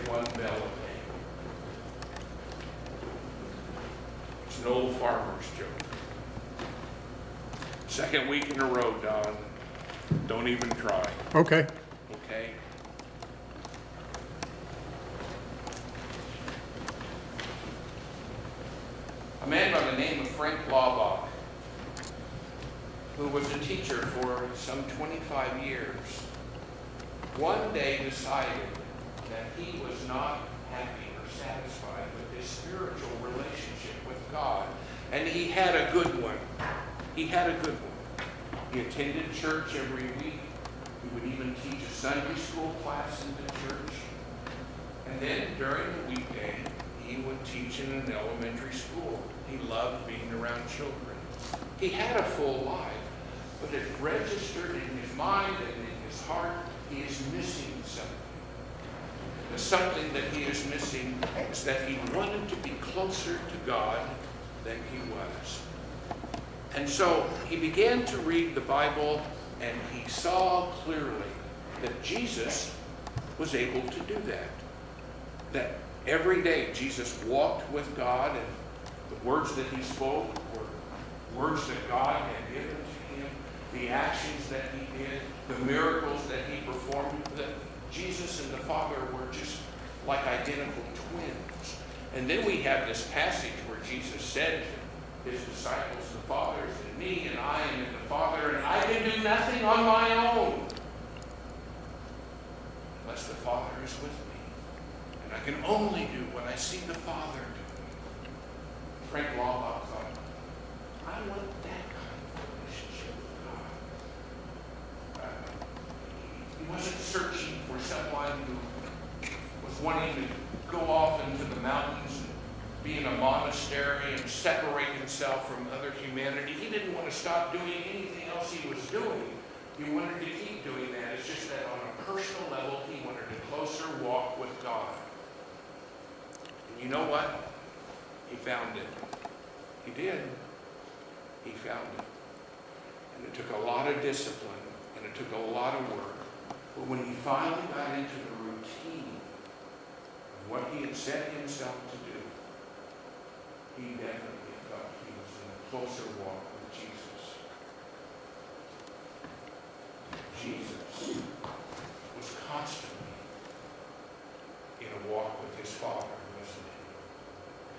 one bell a day. It's an old farmer's joke. Second week in a row, Don. Don't even try, Okay. okay? A man by the name of Frank Laubach, who was a teacher for some 25 years, one day decided that he was not happy or satisfied with his spiritual relationship with God. And he had a good one. He had a good one. He attended church every week. He would even teach a Sunday school class in the church. And then during the weekday, he would teach in an elementary school. He loved being around children. He had a full life, but it registered in his mind and in his heart, he is missing something. The something that he is missing is that he wanted to be closer to God than he was. And so he began to read the Bible, and he saw clearly that Jesus was able to do that. That every day Jesus walked with God, and the words that he spoke were words that God had given to him, the actions that he did, the miracles that he performed, that Jesus and the Father were just like identical twins. And then we have this passage where Jesus said to his disciples, the Father is in me, and I am in the Father, and I can do nothing on my own unless the Father is with me. And I can only do what I see the Father doing. Frank Laubach thought, I want that kind of relationship with God. He wasn't searching for someone who was wanting to go off into the mountains and be in a monastery and separate himself from other humanity. He didn't want to stop doing anything else he was doing. He wanted to keep doing that. It's just that on a personal level, he wanted a closer walk with God. And you know what? He found it. He did. He found it. And it took a lot of discipline, and it took a lot of work. But when he finally got into the routine of what he had set himself to do, he definitely felt he was in a closer walk with Jesus. Jesus was constantly in a walk with his Father, wasn't he?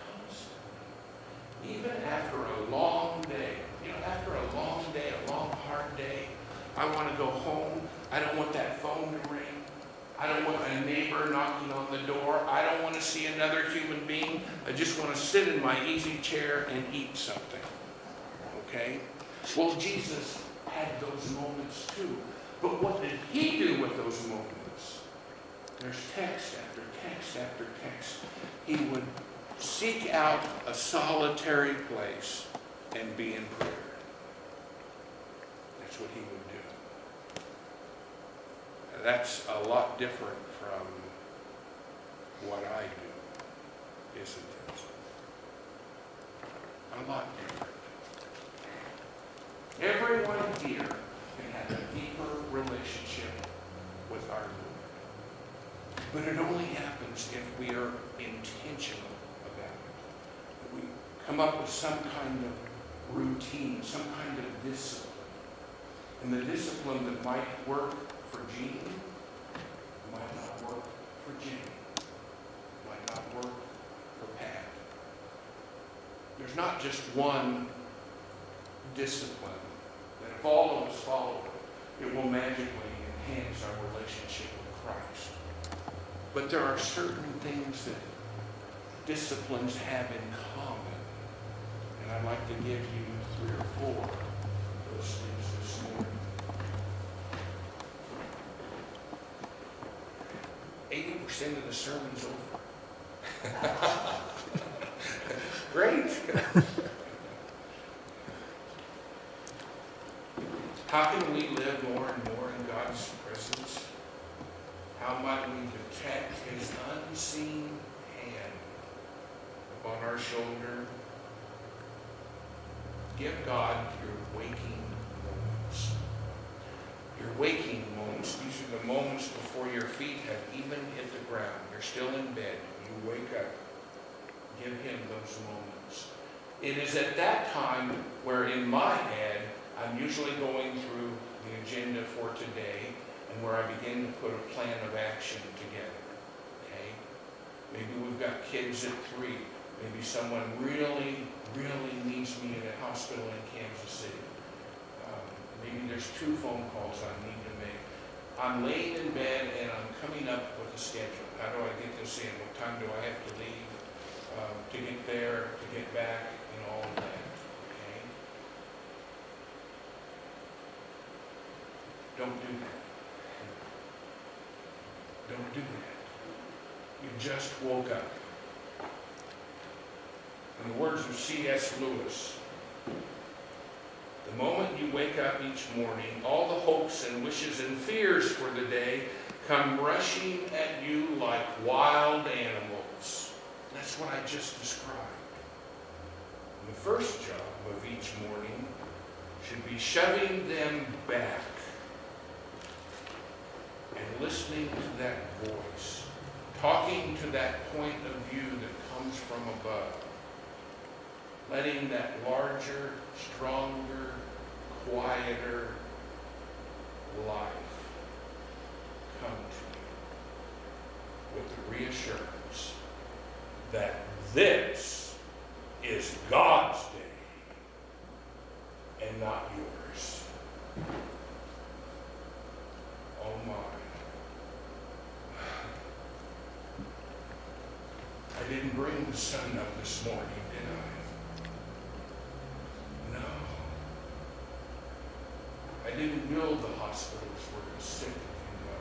Constantly. Even after a long day, after a long day, a long, hard day, I want to go home. I don't want that phone to ring. I don't want a neighbor knocking on the door. I don't want to see another human being. I just want to sit in my easy chair and eat something. Okay? Well, Jesus had those moments too. But what did he do with those moments? There's text after text after text. He would seek out a solitary place and be in prayer. That's what he would do. That's a lot different from what I do, isn't it? A lot different. Everyone here can have a deeper relationship with our Lord. But it only happens if we are intentional about it. We come up with some kind of routine, some kind of discipline. And the discipline that might work for Jean might not work for Jenny, might not work for Pat. There's not just one discipline that if all of us follow it will magically enhance our relationship with Christ. But there are certain things that disciplines have in common. And I'd like to give you 3 or 4 of those things this morning. 80% of the sermon's over. Great. How can we live more and more in God's presence? How might we detect his unseen hand upon our shoulder? Give God your waking moments. Your waking moments, these are the moments before your feet have even hit the ground. You're still in bed. You wake up. Give him those moments. It is at that time where in my head, I'm usually going through the agenda for today and where I begin to put a plan of action together. Okay? Maybe we've got kids at 3. Maybe someone really, really needs me at a hospital in Kansas City. Maybe there's 2 phone calls I need to make. I'm laying in bed and I'm coming up with a schedule. How do I get this in? What time do I have to leave to get there, to get back, and all of that? Okay? Don't do that. Don't do that. You just woke up. In the words of C.S. Lewis, the moment you wake up each morning, all the hopes and wishes and fears for the day come rushing at you like wild animals. That's what I just described. And the first job of each morning should be shoving them back and listening to that voice, talking to that point of view that comes from above. Letting that larger, stronger, quieter life come to you with the reassurance that this is God's day and not yours. Oh my. I didn't bring the sun up this morning, did I? No. I didn't build the hospitals where the sick can go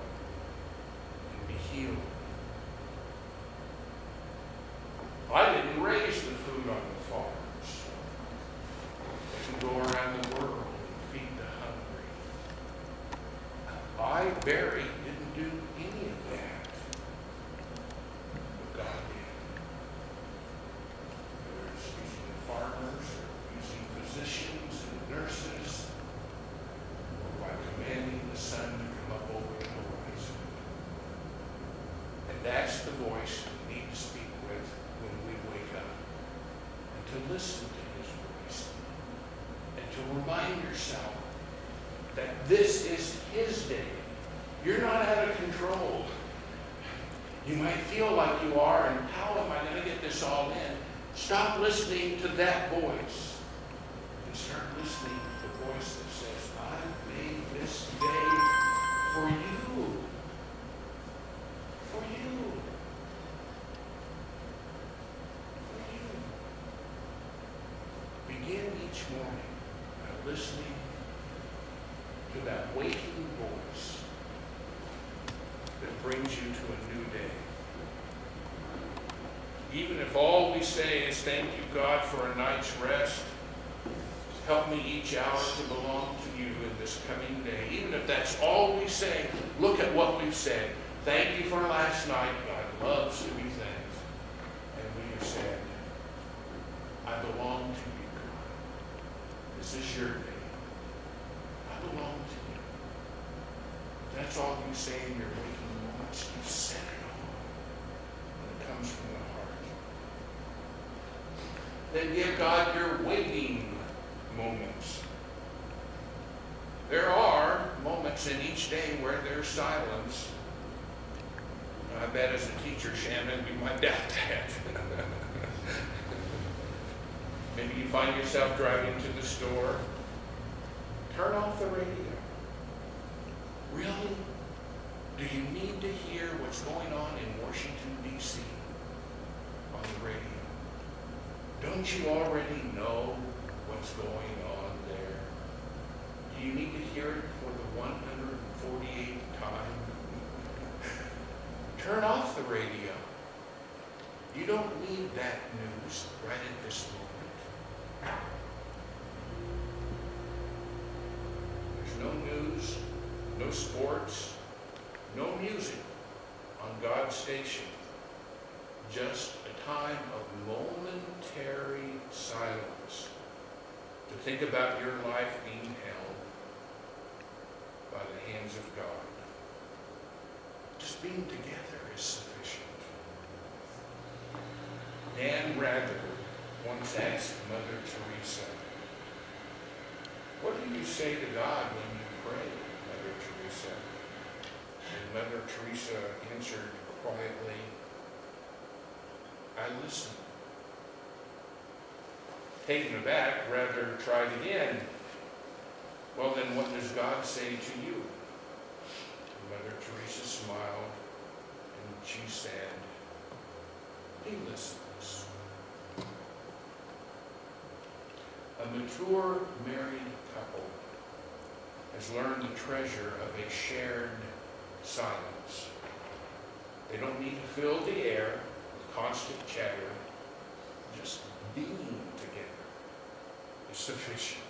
and be healed. I didn't raise the food on the farms that can go around the world and feed the hungry. I, Barry, didn't do any of that. But God did. Whether it's using farmers or using physicians and nurses, or by commanding the sun to come up over the horizon. And that's the voice we need to speak with when we wake up. And to listen to his voice. And to remind yourself that this is his day. You're not out of control. You might feel like you are, and how am I going to get this all in? Stop listening to that voice and start listening to the voice that says, I made this day for you. For you. For you. Begin each morning by listening to that waking voice that brings you to a new day. Even if all we say is thank you, God, for a night's rest, help me each hour to belong to you in this coming day. Even if that's all we say, look at what we've said. Thank you for last night. God loves to be thanked. And we have said, I belong to you, God. This is your day. I belong to you. That's all you say in your waking moments. You've said it all. And it comes from the heart. Then give God your waiting moments. There are moments in each day where there's silence. I bet as a teacher, Shannon, you might doubt that. Maybe you find yourself driving to the store. Turn off the radio. Really? Do you need to hear what's going on in Washington, D.C. on the radio? Don't you already know what's going on there? Do you need to hear it for the 148th time? Turn off the radio. You don't need that news right at this moment. There's no news, no sports, no music on God's station. Just a time of momentary silence to think about your life being held by the hands of God. Just being together is sufficient. Dan Rather once asked Mother Teresa, "What do you say to God when you pray, Mother Teresa?" And Mother Teresa answered quietly, "I listen." Taken aback, Rather tried again. "Well, then what does God say to you?" And Mother Teresa smiled and she said, "He listens." A mature married couple has learned the treasure of a shared silence. They don't need to fill the air with constant chatter. Just being together is sufficient.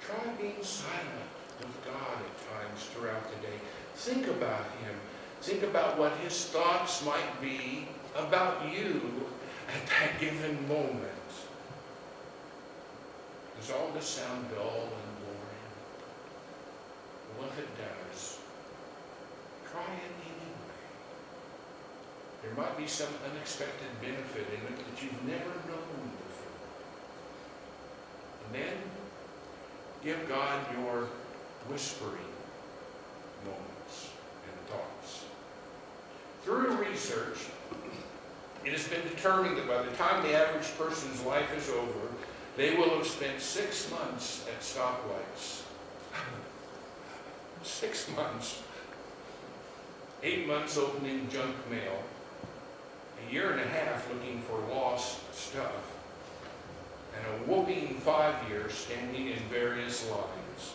Try being silent with God at times throughout the day. Think about Him. Think about what His thoughts might be about you at that given moment. Does all this sound dull and boring? Well, if it does, try it anyway. There might be some unexpected benefit in it that you've never known before. And then, give God your whispering moments and thoughts. Through research, it has been determined that by the time the average person's life is over, they will have spent 6 months at stoplights. 6 months. 8 months opening junk mail. A year and a half looking for lost stuff. And a whooping 5 years standing in various lines.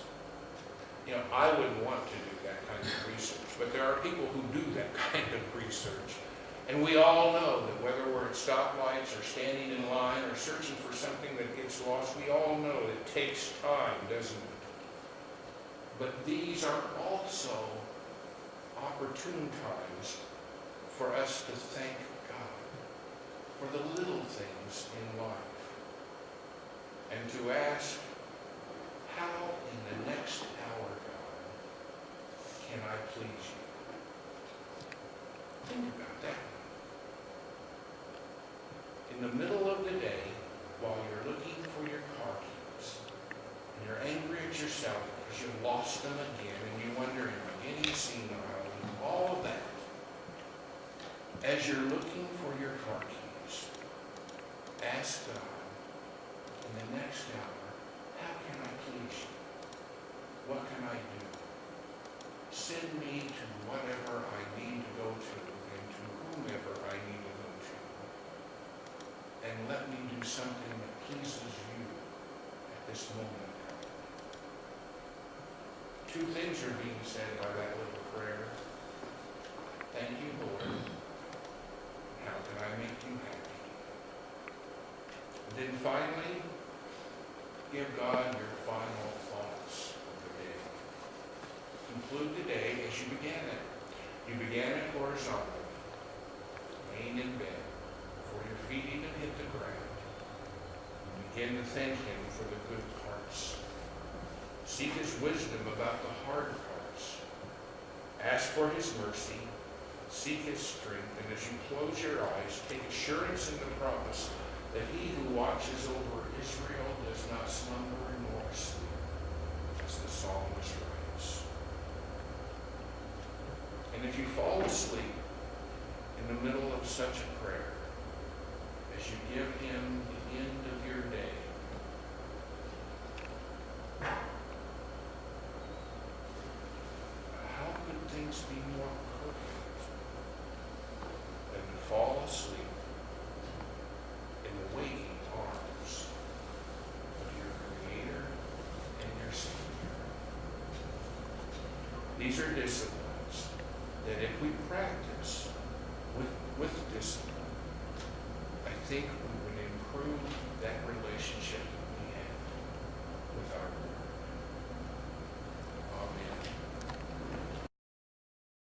You know, I wouldn't want to do that kind of research, but there are people who do that kind of research. And we all know that whether we're at stoplights or standing in line or searching for something that gets lost, we all know it takes time, doesn't it? But these are also opportune times for us to thank God for the little things in life. And to ask, how in the next hour, God, can I please you? Think about that. In the middle of the day, while you're looking for your car keys, and you're angry at yourself because you've lost them again, and you wonder, am I getting senile, and all of that, as you're looking for your car keys, ask God, in the next hour, how can I please you? What can I do? Send me to whatever I need to go to, and to whomever I need to go to. And let me do something that pleases you at this moment. 2 things are being said by that little prayer. Thank you, Lord. How can I make you happy? And then finally, give God your final thoughts of the day. Conclude the day as you began it. You began it horizontally, laying in bed, before your feet even hit the ground. You begin to thank Him for the good parts. Seek His wisdom about the hard parts. Ask for His mercy. Seek His strength. And as you close your eyes, take assurance in the promise that He who watches over Israel does not slumber nor sleep, as the psalmist writes. And if you fall asleep in the middle of such a prayer, as you give Him the end of your day, how could things be more perfect than to fall asleep in the waking arms of your Creator and your Savior? These are disciplines that if we practice with discipline, I think we would improve that relationship that we have with our Lord.